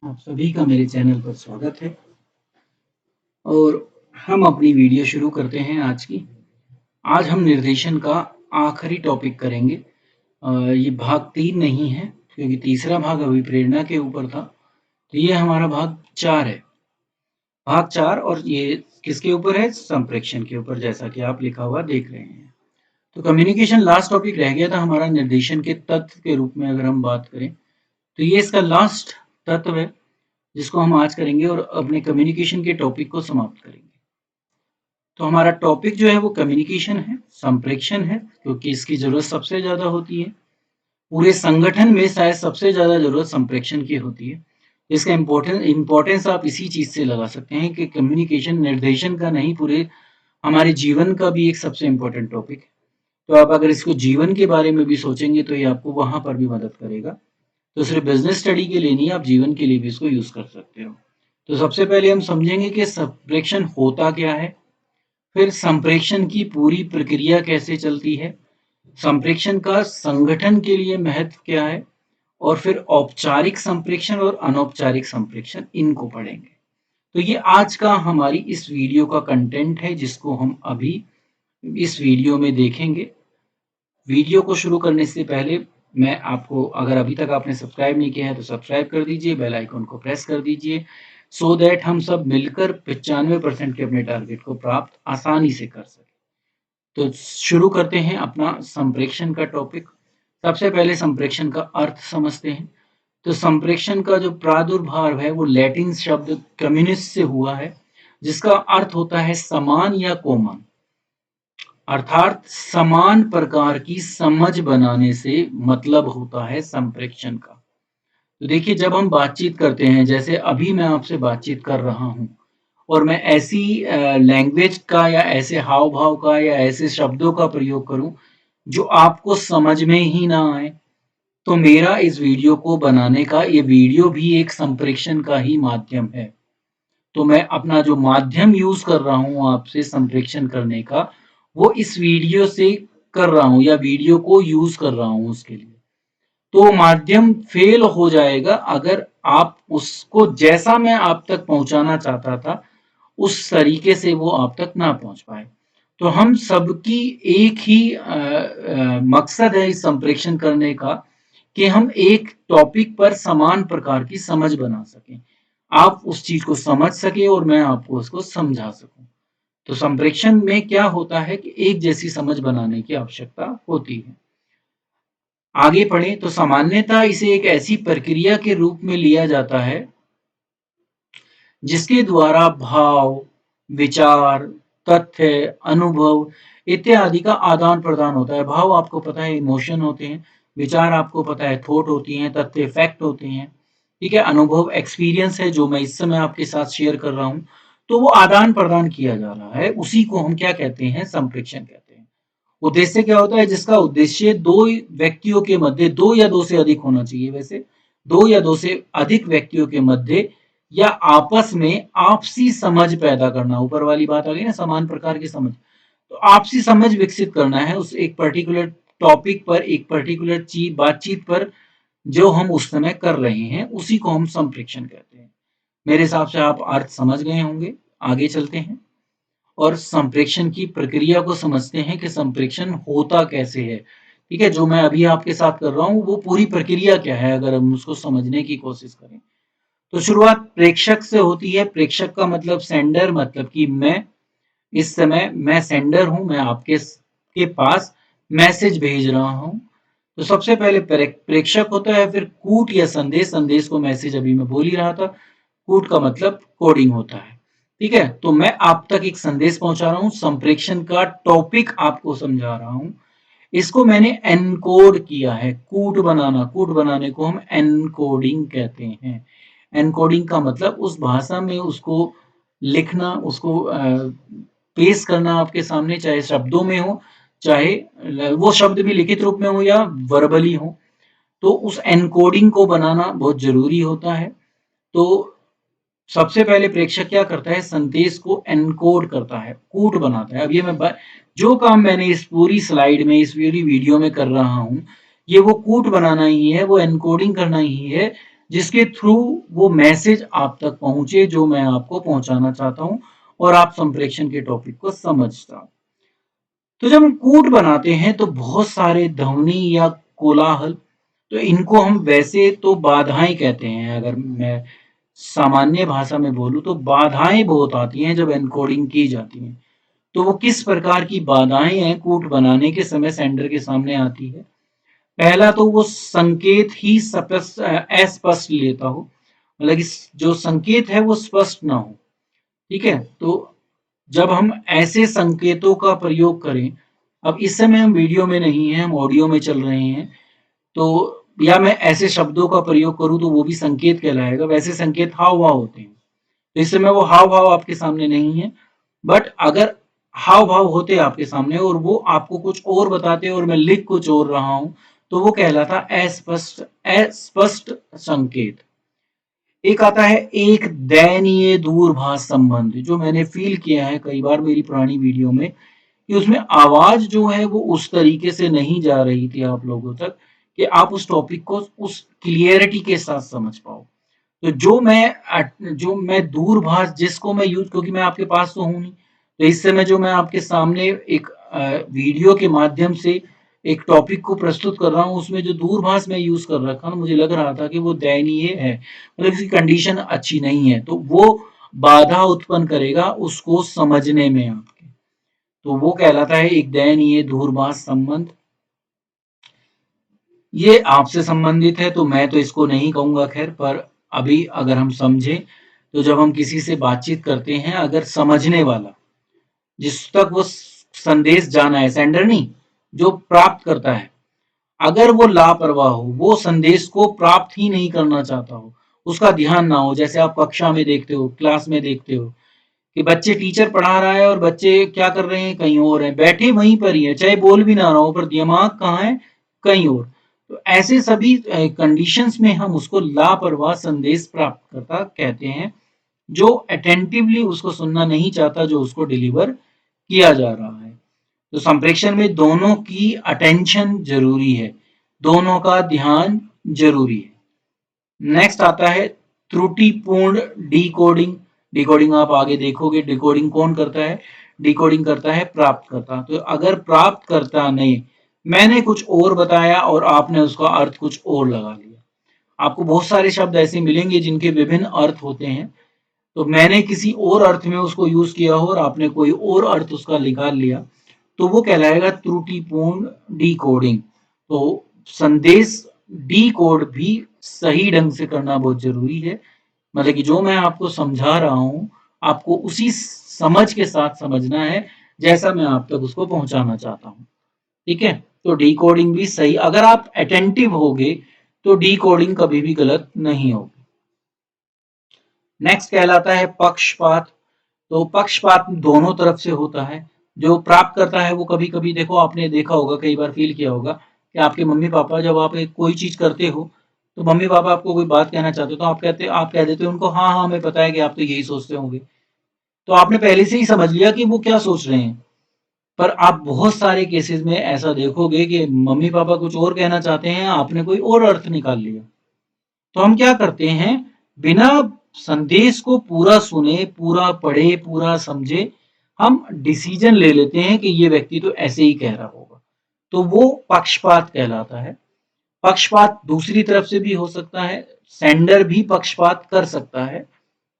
आप सभी का मेरे चैनल पर स्वागत है और हम अपनी वीडियो शुरू करते हैं आज की। आज हम निर्देशन का आखिरी टॉपिक करेंगे। ये भाग 3 नहीं है क्योंकि तीसरा भाग अभिप्रेरणा के ऊपर था। तो ये हमारा भाग 4 है। भाग 4 और ये किसके ऊपर है? संप्रेषण के ऊपर, जैसा कि आप लिखा हुआ देख रहे हैं। तो कम्युनिकेशन लास्ट टॉपिक रह गया था हमारा निर्देशन के तत्व के रूप में अगर हम बात करें, तो ये इसका लास्ट तत्व है जिसको हम आज करेंगे और अपने कम्युनिकेशन के टॉपिक को समाप्त करेंगे। तो हमारा टॉपिक जो है वो कम्युनिकेशन है, संप्रेषण है, क्योंकि इसकी ज़रूरत सबसे ज़्यादा होती है। पूरे संगठन में शायद सबसे ज़्यादा ज़रूरत संप्रेषण की होती है। इसका इम्पोर्टेंस आप इसी चीज़ से लगा सकते हैं कि कम्युनिकेशन निर्देशन का नहीं, पूरे हमारे जीवन का भी एक सबसे इम्पोर्टेंट टॉपिक है। तो आप अगर इसको जीवन के बारे में भी सोचेंगे तो ये आपको वहाँ पर भी मदद करेगा। तो सिर्फ बिज़नेस स्टडी के लिए नहीं, आप जीवन के लिए भी इसको यूज़ कर सकते हो। तो सबसे पहले हम समझेंगे कि संप्रेषण होता क्या है, फिर संप्रेषण की पूरी प्रक्रिया कैसे चलती है, संप्रेषण का संगठन के लिए महत्व क्या है, और फिर औपचारिक संप्रेषण और अनौपचारिक संप्रेषण, इनको पढ़ेंगे। तो ये आज का हमारी इस वीडियो का कंटेंट है जिसको हम अभी इस वीडियो में देखेंगे। वीडियो को शुरू करने से पहले मैं आपको, अगर अभी तक आपने सब्सक्राइब नहीं किया है तो सब्सक्राइब कर दीजिए, बेल आइकन को प्रेस कर दीजिए, सो दैट हम सब मिलकर 95% के अपने टारगेट को प्राप्त आसानी से कर सकें। तो शुरू करते हैं अपना संप्रेषण का टॉपिक। सबसे पहले संप्रेषण का अर्थ समझते हैं। तो संप्रेषण का जो प्रादुर्भाव है वो लैटिन शब्द कम्युनिस से हुआ है, जिसका अर्थ होता है समान या कॉमन, अर्थात समान प्रकार की समझ बनाने से मतलब होता है संप्रेषण का। तो देखिए, जब हम बातचीत करते हैं, जैसे अभी मैं आपसे बातचीत कर रहा हूँ और मैं ऐसी लैंग्वेज का या ऐसे हाव भाव का या ऐसे शब्दों का प्रयोग करूं जो आपको समझ में ही ना आए, तो मेरा इस वीडियो को बनाने का, ये वीडियो भी एक संप्रेषण का ही माध्यम है। तो मैं अपना जो माध्यम यूज कर रहा हूँ आपसे संप्रेषण करने का, वो इस वीडियो से कर रहा हूँ या वीडियो को यूज कर रहा हूँ उसके लिए। तो माध्यम फेल हो जाएगा अगर आप उसको, जैसा मैं आप तक पहुंचाना चाहता था, उस तरीके से वो आप तक ना पहुंच पाए। तो हम सबकी एक ही मकसद है इस संप्रेषण करने का, कि हम एक टॉपिक पर समान प्रकार की समझ बना सकें, आप उस चीज को समझ सके और मैं आपको उसको समझा सकूं। तो संप्रेषण में क्या होता है कि एक जैसी समझ बनाने की आवश्यकता होती है। आगे पढ़ें तो सामान्यतः इसे एक ऐसी प्रक्रिया के रूप में लिया जाता है जिसके द्वारा भाव, विचार, तथ्य, अनुभव इत्यादि का आदान प्रदान होता है। भाव आपको पता है इमोशन होते हैं, विचार आपको पता है थॉट होती हैं, तथ्य फैक्ट होते हैं, ठीक है, अनुभव एक्सपीरियंस है जो मैं इस समय आपके साथ शेयर कर रहा हूँ। तो वो आदान प्रदान किया जा रहा है, उसी को हम क्या कहते हैं? संप्रेषण कहते हैं। उद्देश्य क्या होता है? जिसका उद्देश्य दो व्यक्तियों के मध्य, दो या दो से अधिक होना चाहिए वैसे, दो या दो से अधिक व्यक्तियों के मध्य या आपस में आपसी समझ पैदा करना। ऊपर वाली बात आ गई ना, समान प्रकार की समझ। तो आपसी समझ विकसित करना है उस एक पर्टिकुलर टॉपिक पर, एक पर्टिकुलर चीज बातचीत पर जो हम उस समय कर रहे हैं, उसी को हम संप्रेषण कहते हैं। मेरे हिसाब से आप अर्थ समझ गए होंगे। आगे चलते हैं और संप्रेषण की प्रक्रिया को समझते हैं कि संप्रेषण होता कैसे है। ठीक है, जो मैं अभी आपके साथ कर रहा हूँ वो पूरी प्रक्रिया क्या है, अगर हम उसको समझने की कोशिश करें। तो शुरुआत प्रेषक से होती है। प्रेषक का मतलब सेंडर, मतलब कि मैं, इस समय मैं सेंडर हूं, मैं आपके के पास मैसेज भेज रहा हूं। तो सबसे पहले प्रेषक होता है, फिर कूट या संदेश, संदेश को मैसेज अभी मैं बोल ही रहा था, कूट का मतलब कोडिंग होता है। ठीक है, तो मैं आप तक एक संदेश पहुंचा रहा हूं, संप्रेषण का टॉपिक आपको समझा रहा हूं, इसको मैंने एनकोड किया है। कूट बनाना, कूट बनाने को हम एनकोडिंग कहते हैं। एनकोडिंग का मतलब उस भाषा में उसको लिखना, उसको पेश करना आपके सामने, चाहे शब्दों में हो, चाहे वो शब्द भी लिखित रूप में हो या वर्बली हो। तो उस एनकोडिंग को बनाना बहुत जरूरी होता है। तो सबसे पहले प्रेषक क्या करता है? संदेश को एनकोड करता है, कूट बनाता है। अब ये मैं जो काम मैंने इस पूरी स्लाइड में, इस पूरी वीडियो में कर रहा हूं, ये वो कूट बनाना ही है, वो एनकोडिंग करना ही है, जिसके थ्रू वो मैसेज आप तक पहुंचे जो मैं आपको पहुंचाना चाहता हूं और आप संप्रेषण के टॉपिक को समझता हूं। तो जब हम कूट बनाते हैं तो बहुत सारे ध्वनि या कोलाहल, तो इनको हम वैसे तो बाधाएं कहते हैं। अगर मैं सामान्य भाषा में बोलूं तो बाधाएं बहुत आती हैं जब एनकोडिंग की जाती है। तो वो किस प्रकार की बाधाएं हैं कूट बनाने के समय सेंडर के सामने आती है। पहला तो वो संकेत ही अस्पष्ट लेता हो, मतलब जो संकेत है वो स्पष्ट ना हो। ठीक है, तो जब हम ऐसे संकेतों का प्रयोग करें, अब इस समय हम वीडियो में नहीं है, हम ऑडियो में चल रहे हैं, तो या मैं ऐसे शब्दों का प्रयोग करूं तो वो भी संकेत कहलाएगा। वैसे संकेत हाव भाव होते हैं, तो इस समय वो हाव भाव आपके सामने नहीं है, बट अगर हाव भाव होते आपके सामने और वो आपको कुछ और बताते और मैं लिख कुछ और रहा हूं, तो वो कहलाता अस्पष्ट अस्पष्ट संकेत। एक आता है एक दयनीय दूरभाष संबंध, जो मैंने फील किया है कई बार मेरी पुरानी वीडियो में, कि उसमें आवाज जो है वो उस तरीके से नहीं जा रही थी आप लोगों तक कि आप उस टॉपिक को उस क्लियरिटी के साथ समझ पाओ। तो जो मैं दूरभाष जिसको मैं यूज, क्योंकि मैं आपके पास तो हूं नहीं, तो इस समय जो मैं आपके सामने एक वीडियो के माध्यम से एक टॉपिक को प्रस्तुत कर रहा हूँ, उसमें जो दूरभाष मैं यूज कर रखा ना, मुझे लग रहा था कि वो दयनीय है, मतलब इसकी कंडीशन अच्छी नहीं है, तो वो बाधा उत्पन्न करेगा उसको समझने में आपके। तो वो कहलाता है एक दयनीय दूरभाष संबंध। ये आपसे संबंधित है तो मैं तो इसको नहीं कहूंगा खैर, पर अभी अगर हम समझें, तो जब हम किसी से बातचीत करते हैं, अगर समझने वाला, जिस तक वो संदेश जाना है, सेंडर नहीं, जो प्राप्त करता है, अगर वो लापरवाह हो, वो संदेश को प्राप्त ही नहीं करना चाहता हो, उसका ध्यान ना हो, जैसे आप कक्षा में देखते हो, क्लास में देखते हो कि बच्चे, टीचर पढ़ा रहा है और बच्चे क्या कर रहे हैं, कहीं और हैं, बैठे वहीं पर ही है, चाहे बोल भी ना रहा हो, पर दिमाग कहाँ है, कहीं और। तो ऐसे सभी कंडीशंस में हम उसको लापरवाह संदेश प्राप्तकर्ता कहते हैं, जो अटेंटिवली उसको सुनना नहीं चाहता जो उसको डिलीवर किया जा रहा है। तो संप्रेषण में दोनों की अटेंशन जरूरी है, दोनों का ध्यान जरूरी है। नेक्स्ट आता है त्रुटिपूर्ण डिकोडिंग। डिकोडिंग आप आगे देखोगे, डिकोडिंग कौन करता है, डिकोडिंग करता है प्राप्तकर्ता। तो अगर प्राप्तकर्ता ने, मैंने कुछ और बताया और आपने उसका अर्थ कुछ और लगा लिया, आपको बहुत सारे शब्द ऐसे मिलेंगे जिनके विभिन्न अर्थ होते हैं, तो मैंने किसी और अर्थ में उसको यूज किया हो और आपने कोई और अर्थ उसका निकाल लिया, तो वो कहलाएगा त्रुटिपूर्ण डिकोडिंग। तो संदेश डिकोड भी सही ढंग से करना बहुत जरूरी है, मतलब कि जो मैं आपको समझा रहा हूं, आपको उसी समझ के साथ समझना है जैसा मैं आप तक उसको पहुंचाना चाहता हूं। ठीक है, तो डिकोडिंग भी सही, अगर आप अटेंटिव होगे तो डिकोडिंग कभी भी गलत नहीं होगी। नेक्स्ट कहलाता है पक्षपात। तो पक्षपात दोनों तरफ से होता है। जो प्राप्त करता है वो कभी कभी, देखो आपने देखा होगा, कई बार फील किया होगा कि आपके मम्मी पापा जब आप एक कोई चीज करते हो, तो मम्मी पापा आपको कोई बात कहना चाहते हो, तो आप कह देते हो उनको, हाँ हाँ हमें पता है कि आप तो यही सोचते होंगे। तो आपने पहले से ही समझ लिया कि वो क्या सोच रहे हैं। पर आप बहुत सारे केसेस में ऐसा देखोगे कि मम्मी पापा कुछ और कहना चाहते हैं, आपने कोई और अर्थ निकाल लिया। तो हम क्या करते हैं, बिना संदेश को पूरा सुने, पूरा पढ़े, पूरा समझे, हम डिसीजन ले लेते हैं कि ये व्यक्ति तो ऐसे ही कह रहा होगा। तो वो पक्षपात कहलाता है। पक्षपात दूसरी तरफ से भी हो सकता है, सेंडर भी पक्षपात कर सकता है।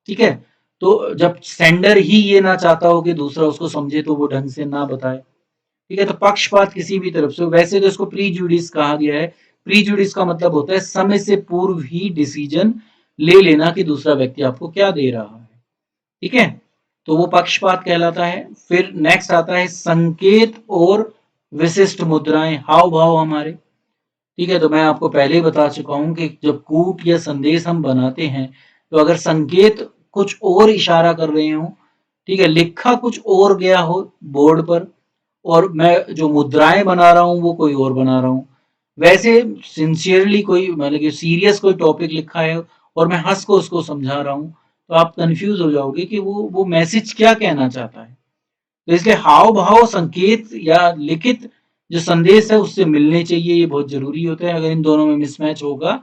ठीक है, तो जब सेंडर ही ये ना चाहता हो कि दूसरा उसको समझे तो वो ढंग से ना बताए। ठीक है, तो पक्षपात किसी भी तरफ से, वैसे तो इसको प्रीजुडिस कहा गया है। प्रीजुडिस का मतलब होता है समय से पूर्व ही डिसीजन ले लेना कि दूसरा व्यक्ति आपको क्या दे रहा है। ठीक है, तो वो पक्षपात कहलाता है। फिर नेक्स्ट आता है संकेत और विशिष्ट मुद्राएं, हाव भाव हमारे। ठीक है, तो मैं आपको पहले ही बता चुका हूं कि जब कूट या संदेश हम बनाते हैं, तो अगर संकेत कुछ और इशारा कर रहे हो, ठीक है, लिखा कुछ और गया हो बोर्ड पर, और मैं जो मुद्राएं बना रहा हूँ वो कोई और बना रहा हूँ। वैसे सिंसियरली कोई, मतलब कि सीरियस कोई टॉपिक लिखा है और मैं हंस को उसको समझा रहा हूँ, तो आप कंफ्यूज हो जाओगे कि वो मैसेज क्या कहना चाहता है। तो इसलिए हाव भाव, संकेत या लिखित जो संदेश है उससे मिलने चाहिए, ये बहुत जरूरी होता है। अगर इन दोनों में मिसमैच होगा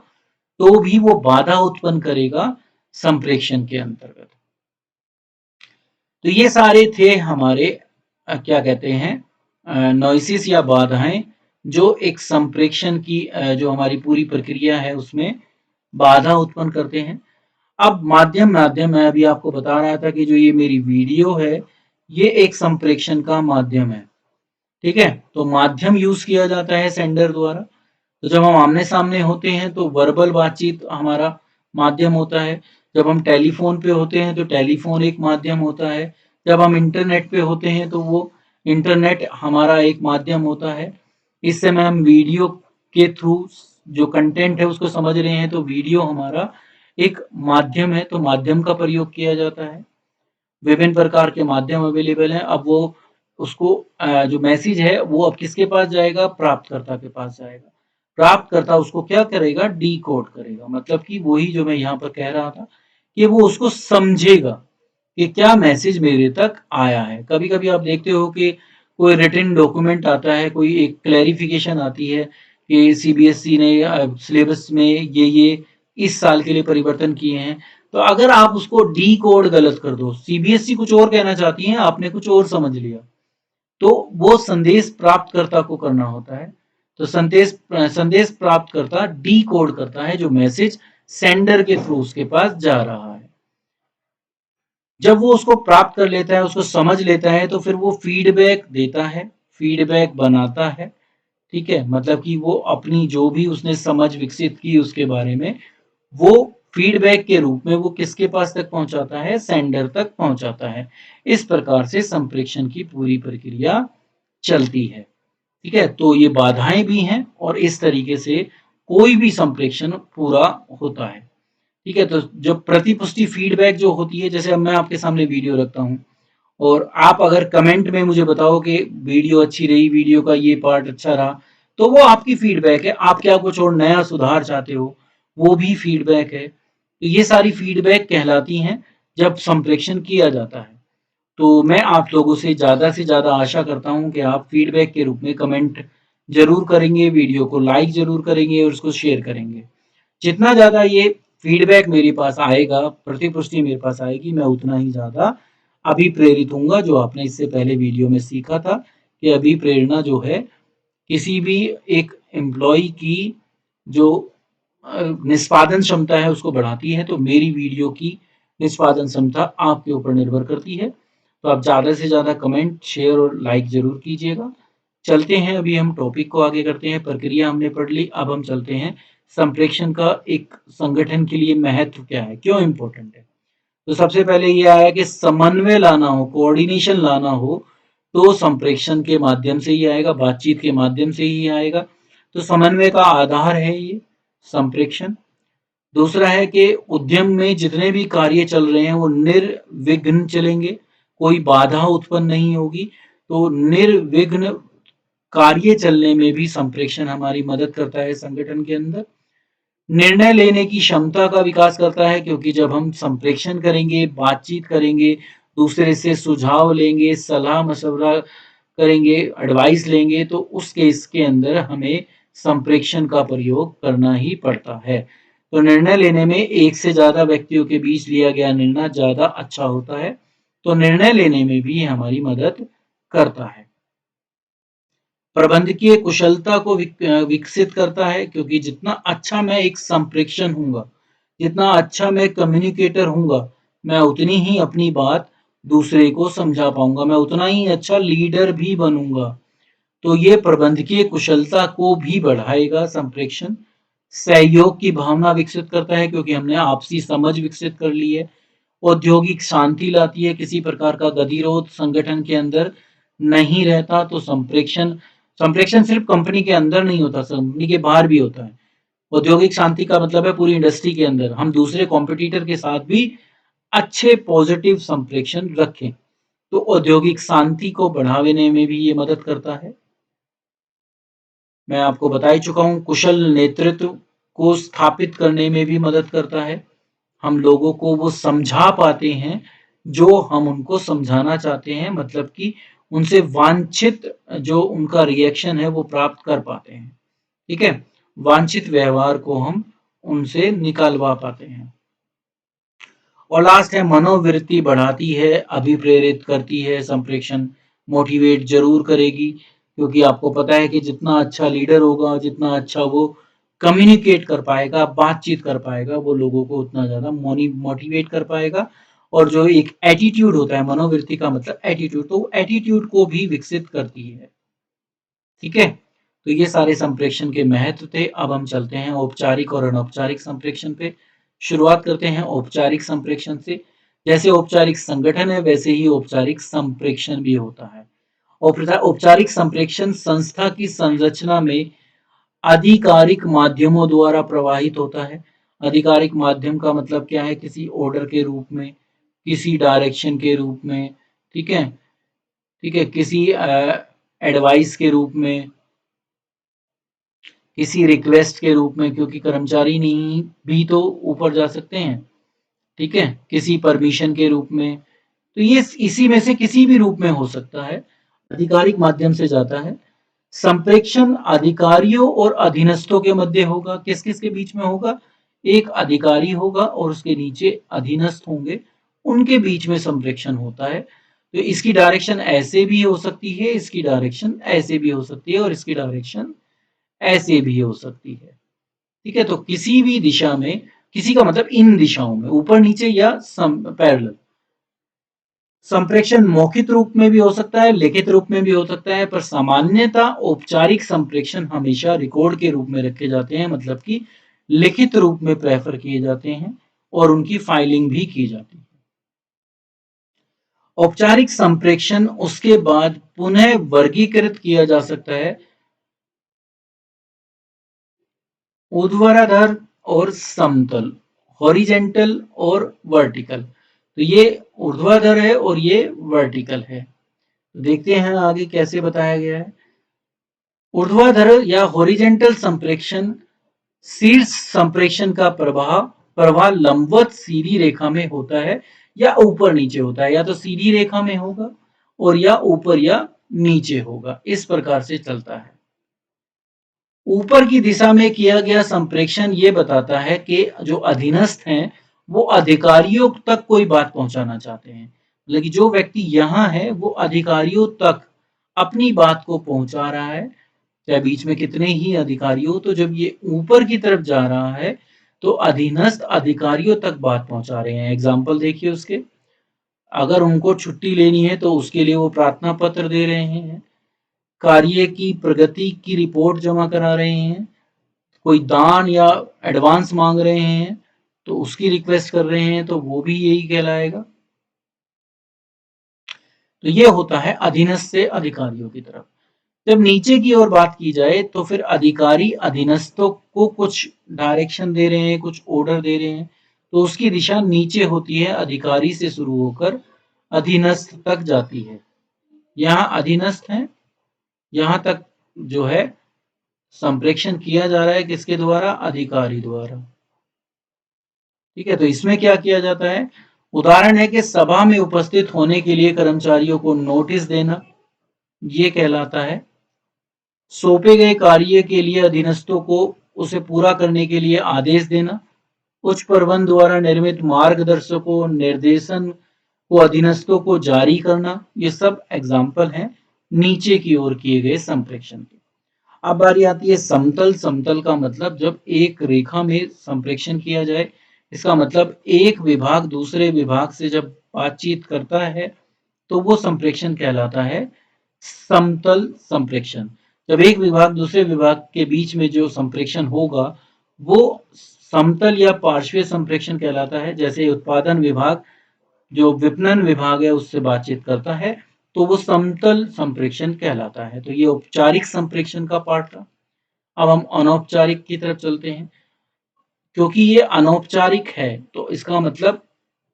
तो भी वो बाधा उत्पन्न करेगा संप्रेक्षण के अंतर्गत। तो ये सारे थे हमारे क्या कहते हैं नॉइसेस या बाधाएं जो एक संप्रेक्षण की जो हमारी पूरी प्रक्रिया है उसमें बाधा उत्पन्न करते हैं। अब माध्यम माध्यम मैं अभी आपको बता रहा था कि जो ये मेरी वीडियो है ये एक संप्रेक्षण का माध्यम है। ठीक है, तो माध्यम यूज किया जाता है सेंडर द्वारा। तो जब हम आमने सामने होते हैं तो वर्बल बातचीत हमारा माध्यम होता है। जब हम टेलीफोन पे होते हैं तो टेलीफोन एक माध्यम होता है। जब हम इंटरनेट पे होते हैं तो वो इंटरनेट हमारा एक माध्यम होता है। इस समय हम वीडियो के थ्रू जो कंटेंट है उसको समझ रहे हैं तो वीडियो हमारा एक माध्यम है, तो माध्यम का प्रयोग किया जाता है। विभिन्न प्रकार के माध्यम अवेलेबल हैं। अब वो उसको जो मैसेज है वो अब किसके पास जाएगा? प्राप्तकर्ता के पास जाएगा। प्राप्तकर्ता उसको क्या करेगा? डिकोड करेगा। मतलब कि वही जो मैं यहाँ पर कह रहा था कि वो उसको समझेगा कि क्या मैसेज मेरे तक आया है। कभी-कभी आप देखते हो कि कोई रिटन डॉक्यूमेंट आता है, कोई एक क्लैरिफिकेशन आती है कि सीबीएसई ने सिलेबस में ये इस साल के लिए परिवर्तन किए हैं। तो अगर आप उसको डिकोड गलत कर दो, सीबीएसई कुछ और कहना चाहती है, आपने कुछ और समझ लिया, तो वो संदेश प्राप्तकर्ता को करना होता है। तो संदेश संदेश प्राप्तकर्ता डिकोड करता है जो मैसेज सेंडर के थ्रू उसके पास जा रहा है। जब वो उसको प्राप्त कर लेता है, उसको समझ लेता है, तो फिर वो फीडबैक देता है, फीडबैक बनाता है। ठीक है, मतलब कि वो अपनी जो भी उसने समझ विकसित की उसके बारे में, वो फीडबैक के रूप में वो किसके पास तक पहुंचाता है? सेंडर तक पहुंचाता है। इस प्रकार से संप्रेषण की पूरी प्रक्रिया चलती है। ठीक है, तो ये बाधाएं भी हैं और इस तरीके से कोई भी संप्रेषण पूरा होता है। ठीक है, तो जो प्रतिपुष्टि फीडबैक जो होती है, जैसे अब मैं आपके सामने वीडियो रखता हूँ और आप अगर कमेंट में मुझे बताओ कि वीडियो अच्छी रही, वीडियो का ये पार्ट अच्छा रहा, तो वो आपकी फीडबैक है। आप क्या कुछ और नया सुधार चाहते हो, वो भी फीडबैक है। तो ये सारी फीडबैक कहलाती हैं जब संप्रेषण किया जाता है। तो मैं आप लोगों से ज़्यादा आशा करता हूँ कि आप फीडबैक के रूप में कमेंट ज़रूर करेंगे, वीडियो को लाइक ज़रूर करेंगे और उसको शेयर करेंगे। जितना ज़्यादा ये फीडबैक मेरे पास आएगा, प्रतिपुष्टि मेरे पास आएगी, मैं उतना ही ज़्यादा अभिप्रेरित होऊँगा। जो आपने इससे पहले वीडियो में सीखा था कि अभिप्रेरणा जो है किसी भी एक एम्प्लॉयी की जो निष्पादन क्षमता है उसको बढ़ाती है, तो मेरी वीडियो की निष्पादन क्षमता आपके ऊपर निर्भर करती है। तो आप ज़्यादा से ज़्यादा कमेंट, शेयर और लाइक ज़रूर कीजिएगा। चलते हैं, अभी हम टॉपिक को आगे करते हैं। प्रक्रिया हमने पढ़ ली, अब हम चलते हैं संप्रेषण का एक संगठन के लिए महत्व क्या है, क्यों इम्पोर्टेंट है। तो सबसे पहले ये आया कि समन्वय लाना हो, कोऑर्डिनेशन लाना हो, तो संप्रेषण के माध्यम से ही आएगा, बातचीत के माध्यम से ही आएगा। तो समन्वय का आधार है ये संप्रेषण। दूसरा है कि उद्यम में जितने भी कार्य चल रहे हैं वो निर्विघ्न चलेंगे, कोई बाधा उत्पन्न नहीं होगी। तो निर्विघ्न कार्य चलने में भी संप्रेषण हमारी मदद करता है संगठन के अंदर। निर्णय लेने की क्षमता का विकास करता है, क्योंकि जब हम संप्रेषण करेंगे, बातचीत करेंगे, दूसरे से सुझाव लेंगे, सलाह मशवरा करेंगे, एडवाइस लेंगे, तो उस केस के अंदर हमें संप्रेषण का प्रयोग करना ही पड़ता है। तो निर्णय लेने में एक से ज़्यादा व्यक्तियों के बीच लिया गया निर्णय ज़्यादा अच्छा होता है। तो निर्णय लेने में भी हमारी मदद करता है। प्रबंधकीय कुशलता को विकसित करता है, क्योंकि जितना अच्छा मैं एक संप्रेषण हूँगा, जितना अच्छा मैं कम्युनिकेटर हूँगा, मैं उतनी ही अपनी बात दूसरे को समझा पाऊँगा, मैं उतना ही अच्छा लीडर भी बनूँगा। तो ये प्रबंधकीय कुशलता को भी बढ़ाएगा संप्रेषण। सहयोग की भावना विकसित करता है, क्योंकि हमने आपसी समझ विकसित कर ली है। औद्योगिक शांति लाती है, किसी प्रकार का गतिरोध संगठन के अंदर नहीं रहता। तो संप्रेषण संप्रेषण सिर्फ कंपनी के अंदर नहीं होता, कंपनी के बाहर भी होता है। औद्योगिक शांति का मतलब है पूरी इंडस्ट्री के अंदर हम दूसरे कॉम्पिटिटर के साथ भी अच्छे पॉजिटिव संप्रेषण रखें। तो औद्योगिक शांति को बढ़ाने में भी ये मदद करता है। मैं आपको बता ही चुका हूँ, कुशल नेतृत्व को स्थापित करने में भी मदद करता है। हम लोगों को वो समझा पाते हैं जो हम उनको समझाना चाहते हैं, मतलब कि उनसे वांछित जो उनका रिएक्शन है वो प्राप्त कर पाते हैं। ठीक है, वांछित व्यवहार को हम उनसे निकालवा पाते हैं। और लास्ट है मनोवृत्ति बढ़ाती है, अभिप्रेरित करती है, संप्रेषण मोटिवेट जरूर करेगी, क्योंकि आपको पता है कि जितना अच्छा लीडर होगा, जितना अच्छा वो कम्युनिकेट कर पाएगा, बातचीत कर पाएगा, वो लोगों को उतना ज्यादा मोटिवेट कर पाएगा। और जो एक एटीट्यूड होता है, मनोवृत्ति का मतलब एटीट्यूड, तो एटीट्यूड को भी विकसित करती है। ठीक है, तो ये सारे संप्रेषण के महत्व थे। अब हम चलते हैं औपचारिक और अनौपचारिक संप्रेषण पे। शुरुआत करते हैं औपचारिक संप्रेषण से। जैसे औपचारिक संगठन है, वैसे ही औपचारिक संप्रेषण भी होता है। औपचारिक संप्रेषण संस्था की संरचना में आधिकारिक माध्यमों द्वारा प्रवाहित होता है। आधिकारिक माध्यम का मतलब क्या है? किसी ऑर्डर के रूप में, किसी डायरेक्शन के रूप में, ठीक है, ठीक है, किसी एडवाइस के रूप में, किसी रिक्वेस्ट के रूप में, क्योंकि कर्मचारी नहीं भी तो ऊपर जा सकते हैं, ठीक है, किसी परमिशन के रूप में। तो ये इसी में से किसी भी रूप में हो सकता है, आधिकारिक माध्यम से जाता है। संप्रेषण अधिकारियों और अधीनस्थों के मध्य होगा। किस किस के बीच में होगा? एक अधिकारी होगा और उसके नीचे अधीनस्थ होंगे, उनके बीच में संप्रेषण होता है। तो इसकी डायरेक्शन ऐसे भी हो सकती है, इसकी डायरेक्शन ऐसे भी हो सकती है, और इसकी डायरेक्शन ऐसे भी हो सकती है। ठीक है, तो किसी भी दिशा में, किसी का मतलब इन दिशाओं में, ऊपर नीचे या पैरेलल। संप्रेषण मौखिक रूप में भी हो सकता है, लिखित रूप में भी हो सकता है, पर सामान्यतः औपचारिक संप्रेषण हमेशा रिकॉर्ड के रूप में रखे जाते हैं, मतलब कि लिखित रूप में प्रेफर किए जाते हैं और उनकी फाइलिंग भी की जाती है। औपचारिक संप्रेषण उसके बाद पुनः वर्गीकृत किया जा सकता है ऊर्ध्वाधर और समतल, हॉरिजेंटल और वर्टिकल। तो ये ऊर्ध्वाधर है और ये वर्टिकल है। तो देखते हैं आगे कैसे बताया गया है। ऊर्ध्वाधर या हॉरिजेंटल संप्रेषण शीर्ष संप्रेषण का प्रवाह लंबवत सीधी रेखा में होता है या ऊपर नीचे होता है, या तो सीधी रेखा में होगा और या ऊपर या नीचे होगा, इस प्रकार से चलता है। ऊपर की दिशा में किया गया संप्रेषण ये बताता है कि जो अधीनस्थ हैं वो अधिकारियों तक कोई बात पहुंचाना चाहते हैं, लेकिन जो व्यक्ति यहाँ है वो अधिकारियों तक अपनी बात को पहुंचा रहा है, चाहे बीच में कितने ही अधिकारी हो। तो जब ये ऊपर की तरफ जा रहा है तो अधीनस्थ अधिकारियों तक बात पहुंचा रहे हैं। एग्जाम्पल देखिए उसके, अगर उनको छुट्टी लेनी है तो उसके लिए वो प्रार्थना पत्र दे रहे हैं, कार्य की प्रगति की रिपोर्ट जमा करा रहे हैं, कोई दान या एडवांस मांग रहे हैं तो उसकी रिक्वेस्ट कर रहे हैं, तो वो भी यही कहलाएगा। तो ये होता है अधीनस्थ से अधिकारियों की तरफ। जब नीचे की ओर बात की जाए तो फिर अधिकारी अधीनस्थों को कुछ डायरेक्शन दे रहे हैं, कुछ ऑर्डर दे रहे हैं, तो उसकी दिशा नीचे होती है, अधिकारी से शुरू होकर अधीनस्थ तक जाती है। यहाँ अधीनस्थ है, यहाँ तक जो है संप्रेषण किया जा रहा है किसके द्वारा? अधिकारी द्वारा। ठीक है, तो इसमें क्या किया जाता है? उदाहरण है कि सभा में उपस्थित होने के लिए कर्मचारियों को नोटिस देना, ये कहलाता है। सौंपे गए कार्य के लिए अधीनस्थों को उसे पूरा करने के लिए आदेश देना, उच्च प्रबंधन द्वारा निर्मित मार्गदर्शकों निर्देशन को अधीनस्थों को जारी करना, ये सब एग्जाम्पल हैं नीचे की ओर किए गए संप्रेषण के। अब बारी आती है समतल। समतल का मतलब जब एक रेखा में संप्रेषण किया जाए, इसका मतलब एक विभाग दूसरे विभाग से जब बातचीत करता है तो वो संप्रेषण कहलाता है समतल संप्रेषण। जब एक विभाग दूसरे विभाग के बीच में जो संप्रेषण होगा वो समतल या पार्श्वीय संप्रेषण कहलाता है। जैसे उत्पादन विभाग जो विपणन विभाग है उससे बातचीत करता है तो वो समतल संप्रेषण कहलाता है। तो ये औपचारिक संप्रेषण का पार्ट था। अब हम अनौपचारिक की तरफ चलते हैं। क्योंकि ये अनौपचारिक है तो इसका मतलब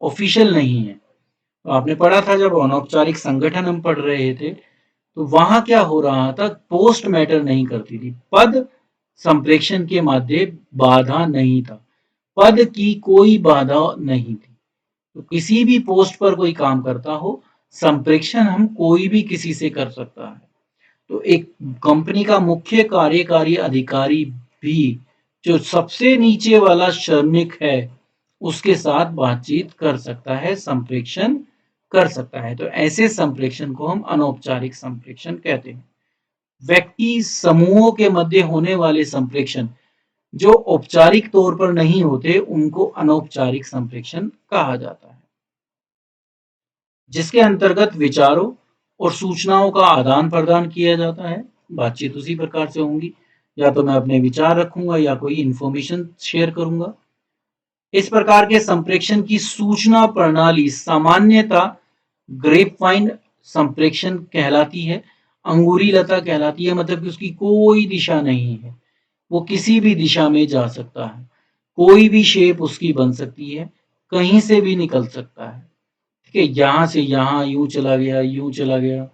ऑफिशियल नहीं है। तो आपने पढ़ा था जब अनौपचारिक संगठन हम पढ़ रहे थे तो वहां क्या हो रहा था? पोस्ट मैटर नहीं करती थी, पद संप्रेषण के माध्य बाधा नहीं था, पद की कोई बाधा नहीं थी। तो किसी भी पोस्ट पर कोई काम करता हो, संप्रेषण हम कोई भी किसी से कर सकता है। तो एक कंपनी का मुख्य कार्यकारी अधिकारी भी जो सबसे नीचे वाला श्रमिक है उसके साथ बातचीत कर सकता है, संप्रेषण कर सकता है। तो ऐसे संप्रेषण को हम अनौपचारिक संप्रेषण कहते हैं। व्यक्ति समूहों के मध्य होने वाले संप्रेषण जो औपचारिक तौर पर नहीं होते उनको अनौपचारिक संप्रेषण कहा जाता है, जिसके अंतर्गत विचारों और सूचनाओं का आदान प्रदान किया जाता है। बातचीत उसी प्रकार से होंगी, या तो मैं अपने विचार रखूंगा या कोई इंफॉर्मेशन शेयर करूंगा। इस प्रकार के संप्रेषण की सूचना प्रणाली सामान्यतः ग्रेपवाइन संप्रेषण कहलाती है, अंगूरी लता कहलाती है, मतलब कि उसकी कोई दिशा नहीं है, वो किसी भी दिशा में जा सकता है, कोई भी शेप उसकी बन सकती है, कहीं से भी निकल सकता है। ठीक है, यहाँ से यहाँ यूं चला गया, यूं चला गया,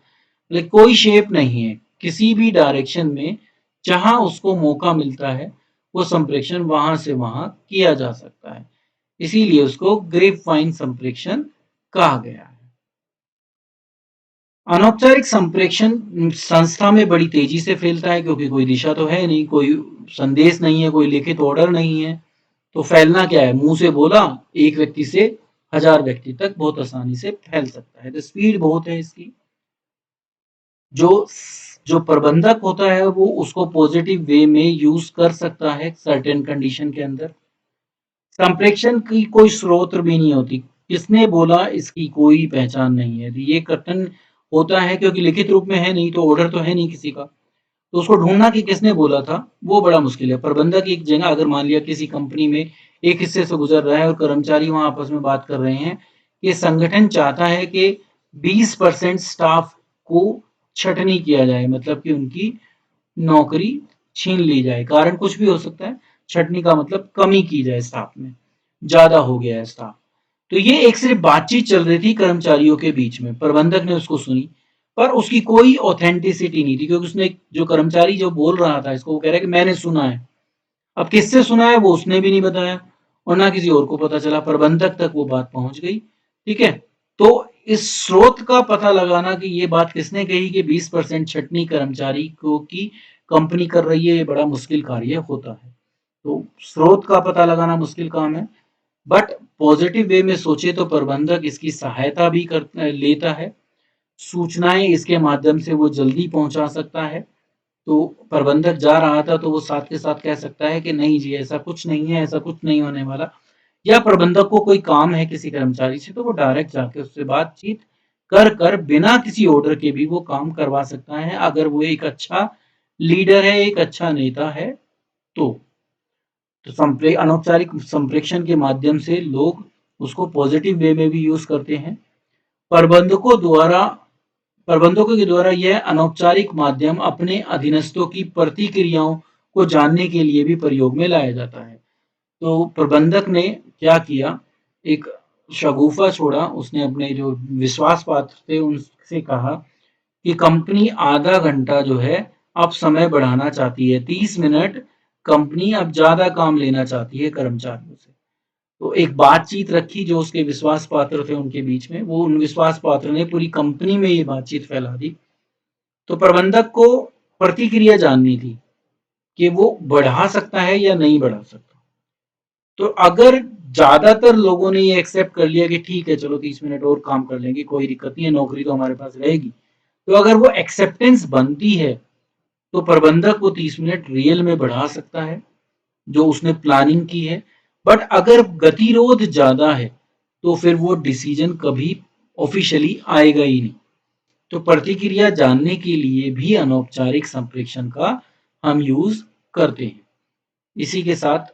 लेकिन कोई शेप नहीं है, किसी भी डायरेक्शन में जहां उसको मौका मिलता है वो संप्रेषण वहां से वहां किया जा सकता है, इसीलिए उसको ग्रेपवाइन संप्रेषण कहा गया है। अनौपचारिक संप्रेषण संस्था में बड़ी तेजी से फैलता है, क्योंकि कोई दिशा तो है नहीं, कोई संदेश नहीं है, कोई लिखित ऑर्डर नहीं है, तो फैलना क्या है, मुंह से बोला, एक व्यक्ति से 1000 व्यक्ति तक बहुत आसानी से फैल सकता है। तो स्पीड बहुत है इसकी। जो जो प्रबंधक होता है वो उसको पॉजिटिव वे में यूज कर सकता है सर्टेन कंडीशन के अंदर। संप्रेषण की कोई स्रोत भी नहीं होती, किसने बोला इसकी कोई पहचान नहीं है। ये कथन होता है क्योंकि लिखित रूप में है नहीं, तो ऑर्डर तो है नहीं किसी का, तो उसको ढूंढना कि किसने बोला था वो बड़ा मुश्किल है। प्रबंधक एक जगह अगर मान लिया किसी कंपनी में एक हिस्से से गुजर रहा है और कर्मचारी वहां आपस में बात कर रहे हैं कि संगठन चाहता है कि 20% स्टाफ को छटनी किया जाए, मतलब कि उनकी नौकरी छीन ली जाए, कारण कुछ भी हो सकता है, छटनी का मतलब कमी की जाए स्टाफ में, ज्यादा हो गया है स्टाफ। तो ये एक सिर्फ बातचीत चल रही थी कर्मचारियों के बीच में, प्रबंधक ने उसको सुनी, पर उसकी कोई ऑथेंटिसिटी नहीं थी, क्योंकि उसने जो कर्मचारी जो बोल रहा था इसको, वो कह रहा है कि मैंने सुना है। अब किससे सुना है वो उसने भी नहीं बताया, और ना किसी और को पता चला, प्रबंधक तक वो बात पहुंच गई। ठीक है, तो इस स्रोत का पता लगाना कि ये बात किसने कही कि 20% छटनी कर्मचारी को की कंपनी कर रही है, ये बड़ा मुश्किल कार्य होता है। तो स्रोत का पता लगाना मुश्किल काम है, बट पॉजिटिव वे में सोचे तो प्रबंधक इसकी सहायता भी कर लेता है, सूचनाएं इसके माध्यम से वो जल्दी पहुंचा सकता है। तो प्रबंधक जा रहा था तो वो साथ के साथ कह सकता है कि नहीं जी ऐसा कुछ नहीं है, ऐसा कुछ नहीं होने वाला, या प्रबंधक को कोई काम है किसी कर्मचारी से तो वो डायरेक्ट जाके उससे बातचीत कर कर बिना किसी ऑर्डर के भी वो काम करवा सकता है, अगर वो एक अच्छा लीडर है, एक अच्छा नेता है। तो अनौपचारिक संप्रेषण के माध्यम से लोग उसको पॉजिटिव वे में भी यूज करते हैं। प्रबंधकों द्वारा प्रबंधकों के द्वारा यह अनौपचारिक माध्यम अपने अधीनस्थों की प्रतिक्रियाओं को जानने के लिए भी प्रयोग में लाया जाता है। तो प्रबंधक ने क्या किया, एक शगुफा छोड़ा, उसने अपने जो विश्वास पात्र थे उनसे कहा कि कंपनी आधा घंटा जो है अब समय बढ़ाना चाहती है, 30 मिनट कंपनी अब ज्यादा काम लेना चाहती है कर्मचारियों से। तो एक बातचीत रखी जो उसके विश्वास पात्र थे उनके बीच में, वो उन विश्वास पात्र ने पूरी कंपनी में ये बातचीत फैला दी। तो प्रबंधक को प्रतिक्रिया जाननी थी कि वो बढ़ा सकता है या नहीं बढ़ा सकता। तो अगर ज्यादातर लोगों ने ये एक्सेप्ट कर लिया कि ठीक है चलो 30 मिनट और काम कर लेंगे, कोई दिक्कत नहीं है, नौकरी तो हमारे पास रहेगी, तो अगर वो एक्सेप्टेंस बनती है तो प्रबंधक वो 30 मिनट रियल में बढ़ा सकता है जो उसने प्लानिंग की है। बट अगर गतिरोध ज्यादा है तो फिर वो डिसीजन कभी ऑफिशियली आएगा ही नहीं। तो प्रतिक्रिया जानने के लिए भी अनौपचारिक संप्रेषण का हम यूज करते हैं। इसी के साथ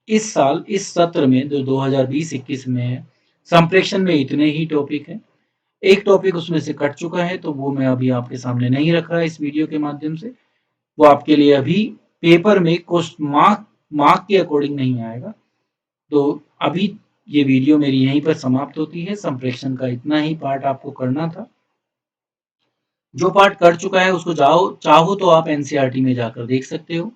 इस साल इस सत्र में जो 2020-21 में है, संप्रेषण में इतने ही टॉपिक हैं। एक टॉपिक उसमें से कट चुका है तो वो मैं अभी आपके सामने नहीं रख रहा इस वीडियो के माध्यम से, वो आपके लिए अभी पेपर में कुछ मार्क के अकॉर्डिंग नहीं आएगा। तो अभी ये वीडियो मेरी यहीं पर समाप्त होती है। संप्रेषण का इतना ही पार्ट आपको करना था, जो पार्ट कर चुका है उसको जाओ चाहो तो आप एनसीईआरटी में जाकर देख सकते हो।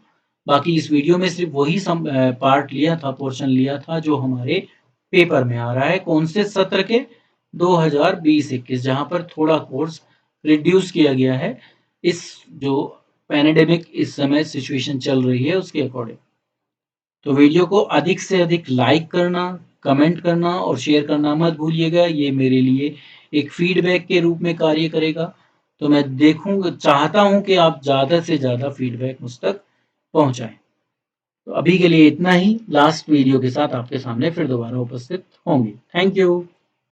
बाकी इस वीडियो में सिर्फ वही पार्ट लिया था, पोर्शन लिया था जो हमारे पेपर में आ रहा है, कौन से सत्र के, 2020-21, जहां पर थोड़ा कोर्स रिड्यूस किया गया है इस जो पैनेडेमिक इस समय सिचुएशन चल रही है उसके अकॉर्डिंग। तो वीडियो को अधिक से अधिक लाइक करना, कमेंट करना और शेयर करना मत भूलिएगा। ये मेरे लिए एक फीडबैक के रूप में कार्य करेगा। तो मैं देखूँगा चाहता हूँ कि आप ज़्यादा से ज़्यादा फीडबैक मुझ तक पहुँचाएँ। तो अभी के लिए इतना ही। लास्ट वीडियो के साथ आपके सामने फिर दोबारा उपस्थित होंगे। Thank you.